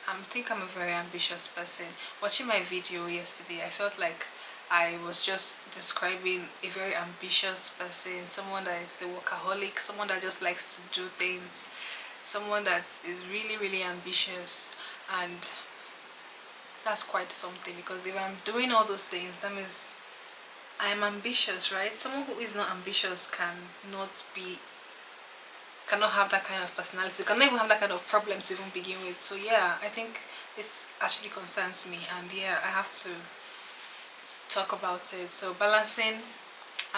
I think I'm a very ambitious person. Watching my video yesterday, I felt like I was just describing a very ambitious person, someone that is a workaholic, someone that just likes to do things, someone that is really, really ambitious. And that's quite something, because if I'm doing all those things, that means I am ambitious, right? Someone who is not ambitious cannot have that kind of personality, cannot even have that kind of problem to even begin with. So yeah, I think this actually concerns me, and yeah, I have to talk about it. So balancing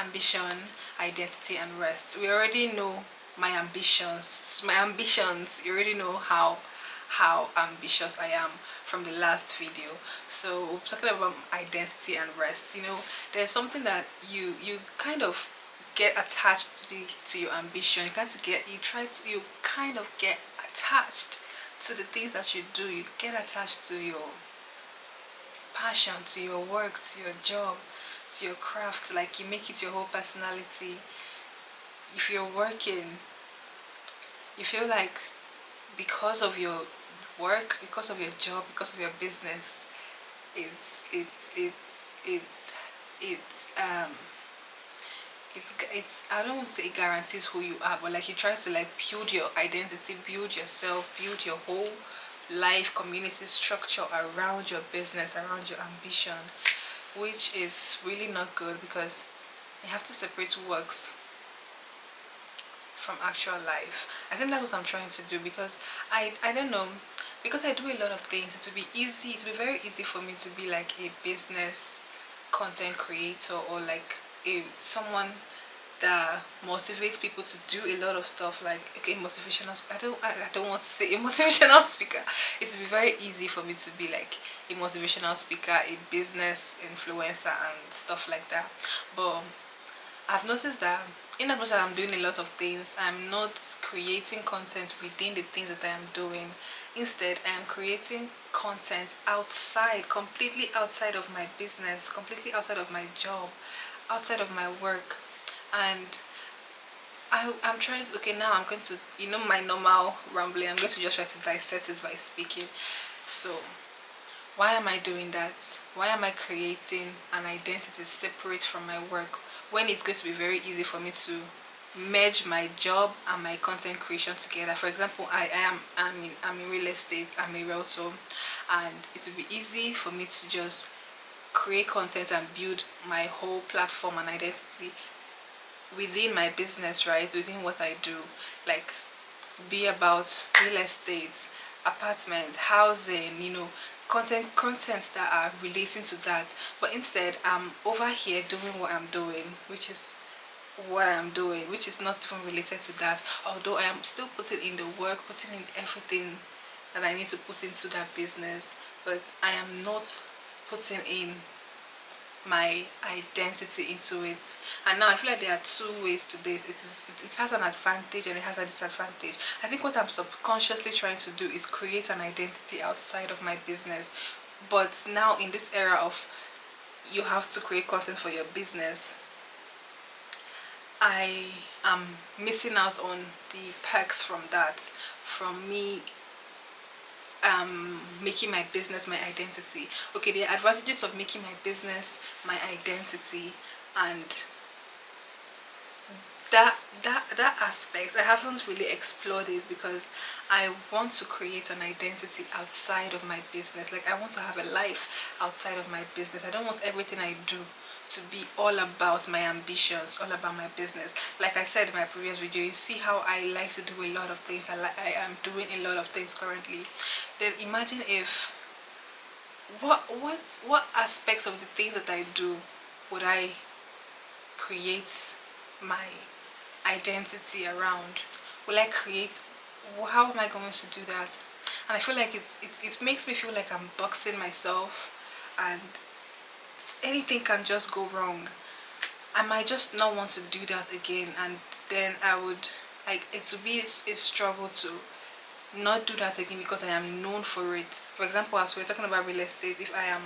ambition, identity, and rest. We already know my ambitions. My ambitions. You already know how ambitious I am from the last video. So we're talking about identity and rest. There's something that you kind of get attached to your ambition. You kind of get attached to the things that you do. You get attached to your passion, to your work, to your job, to your craft. Like, you make it your whole personality. If you're working, you feel like, because of your work, because of your job, because of your business, it's I don't want to say it guarantees who you are, but like, you try to like build your identity, build yourself, build your whole life community structure around your business, around your ambition, which is really not good, because you have to separate works from actual life. I think that's what I'm trying to do, because I don't know, because I do a lot of things. It would be very easy for me to be like a business content creator, or like someone that motivates people to do a lot of stuff, like a motivational. I don't want to say a motivational speaker. It would be very easy for me to be like a motivational speaker, a business influencer, and stuff like that. But I've noticed that in as much as I'm doing a lot of things, I'm not creating content within the things that I am doing. Instead, I am creating content outside, completely outside of my business, completely outside of my job, outside of my work. And I'm trying to, okay, now I'm going to, my normal rambling, I'm going to just try to dissect it by speaking. So, why am I doing that? Why am I creating an identity separate from my work, when it's going to be very easy for me to merge my job and my content creation together? For example, I'm in real estate, I'm a realtor, and it would be easy for me to just create content and build my whole platform and identity within my business, right? Within what I do, like, be about real estate, apartments, housing, content that are relating to that. But instead, I'm over here doing what I'm doing, which is which is not even related to that. Although I am still putting in the work, putting in everything that I need to put into that business, but I am not putting in my identity into it. And now I feel like there are two ways to this. It has an advantage and it has a disadvantage. I think what I'm subconsciously trying to do is create an identity outside of my business. But now, in this era of you have to create content for your business, I am missing out on the perks from that, from me making my business my identity. Okay, the advantages of making my business my identity, and that aspect I haven't really explored it, because I want to create an identity outside of my business. Like, I want to have a life outside of my business. I don't want everything I do to be all about my ambitions, all about my business. Like I said in my previous video, you see how I like to do a lot of things. I am doing a lot of things currently. Then imagine if what aspects of the things that I do would I create my identity around? Will I create? How am I going to do that? And I feel like it makes me feel like I'm boxing myself, and anything can just go wrong. I might just not want to do that again, and then I would, like, it would be a struggle to not do that again, because I am known for it. For example, as we're talking about real estate, if I am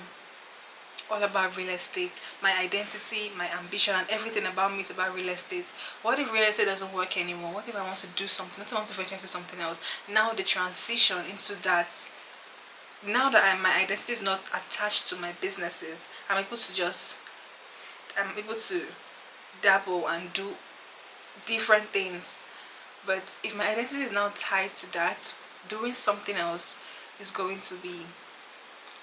all about real estate, my identity, my ambition, and everything about me is about real estate. What if real estate doesn't work anymore? What if I want to do something? I want to venture into something else? Now the transition into that now that my identity is not attached to my businesses, I'm able to dabble and do different things. But if my identity is now tied to that, doing something else is going to be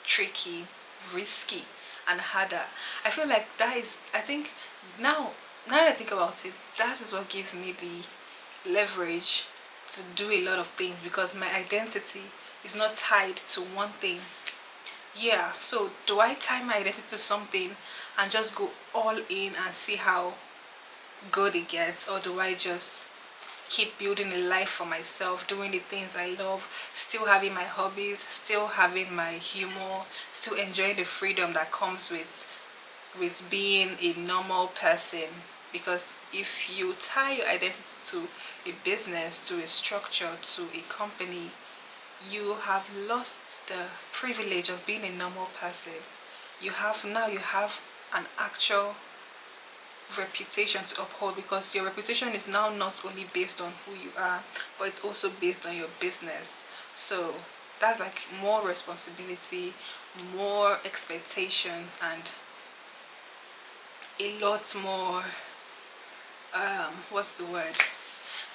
tricky, risky, and harder. I feel like that is, I think now, now that I think about it, that is what gives me the leverage to do a lot of things, because my identity is not tied to one thing. Yeah, so do I tie my identity to something and just go all in and see how good it gets, or do I just keep building a life for myself, doing the things I love, still having my hobbies, still having my humor, still enjoying the freedom that comes with being a normal person? Because if you tie your identity to a business, to a structure, to a company, you have lost the privilege of being a normal person. You have an actual reputation to uphold, because your reputation is now not only based on who you are, but it's also based on your business. So that's like more responsibility, more expectations, and a lot more what's the word,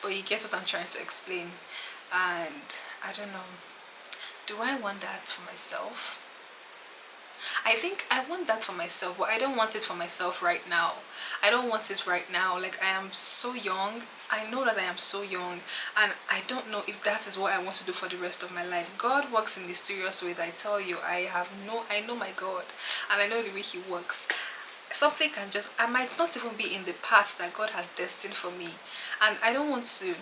but you get what I'm trying to explain. And I don't know, do I want that for myself? I think I want that for myself, but I don't want it for myself right now. I don't want it right now. Like, I am so young. I know that I am so young, and I don't know if that is what I want to do for the rest of my life. God works in mysterious ways. I tell you, I know my God, and I know the way He works. Something can just, I might not even be in the path that God has destined for me, and I don't want to.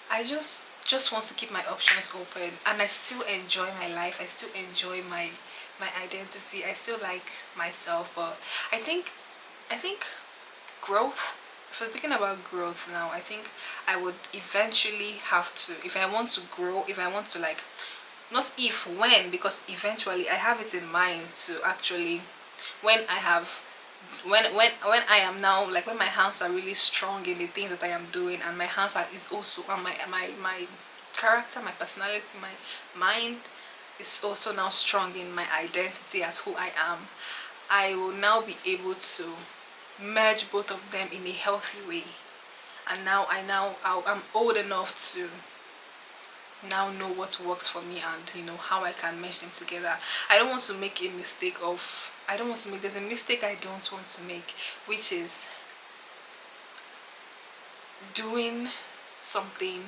I just want to keep my options open, and I still enjoy my life. I still enjoy my identity. I still like myself. But I think growth, if we're speaking about growth now, I think I would eventually have to, if I want to grow, if I want to, like, not if, when, because eventually I have it in mind to actually, when I have, when I am now, like, when my hands are really strong in the things that I am doing, and my hands are, is also, and my character, my personality, my mind is also now strong in my identity as who I am, I will now be able to merge both of them in a healthy way. And now I'm old enough to now know what works for me, and how I can mesh them together. I don't want to make a mistake of, I don't want to make, there's a mistake I don't want to make, which is doing something,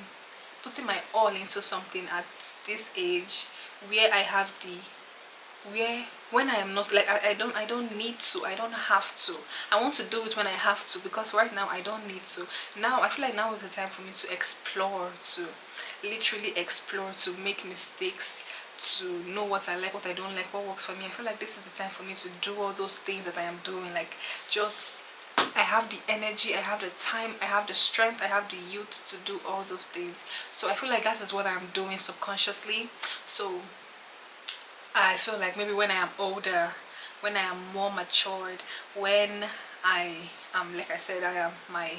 putting my all into something at this age, where I have the, where, when I am not, like, I don't need to, I don't have to. I want to do it when I have to, because right now I don't need to. Now I feel like now is the time for me to explore, to literally explore, to make mistakes, to know what I like, what I don't like, what works for me. I feel like this is the time for me to do all those things that I am doing. Like, just, I have the energy, I have the time, I have the strength, I have the youth to do all those things. So I feel like that is what I'm doing subconsciously. So I feel like maybe when I am older, when I am more matured, when I am, like I said, I am, my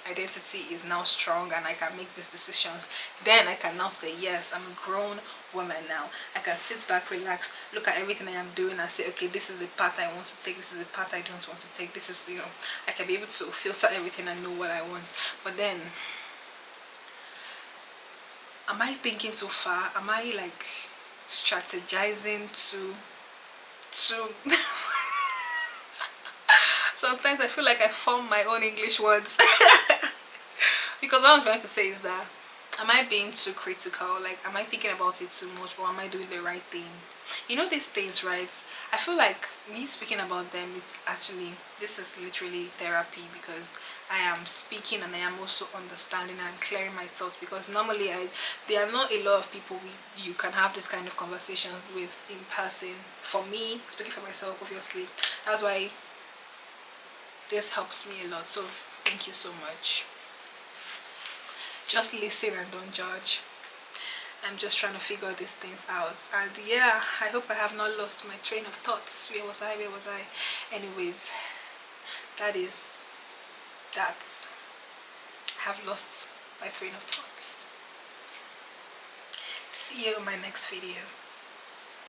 identity is now strong and I can make these decisions, then I can now say, yes, I'm a grown woman now. I can sit back, relax, look at everything I am doing and say, okay, this is the path I want to take, this is the path I don't want to take, this is, I can be able to filter everything and know what I want. But then, am I thinking too far? Am I, like, strategizing to sometimes I feel like I form my own English words. Because what I'm trying to say is that, am I being too critical? Like, am I thinking about it too much, or am I doing the right thing? These things, right? I feel like me speaking about them is actually, this is literally therapy, because I am speaking and I am also understanding and clearing my thoughts, because normally there are not a lot of people you can have this kind of conversation with in person. For me, speaking for myself, obviously, that's why this helps me a lot. So thank you so much. Just listen and don't judge. I'm just trying to figure these things out. And yeah, I hope I have not lost my train of thoughts. Where was I? Anyways, that is that. I have lost my train of thoughts. See you in my next video.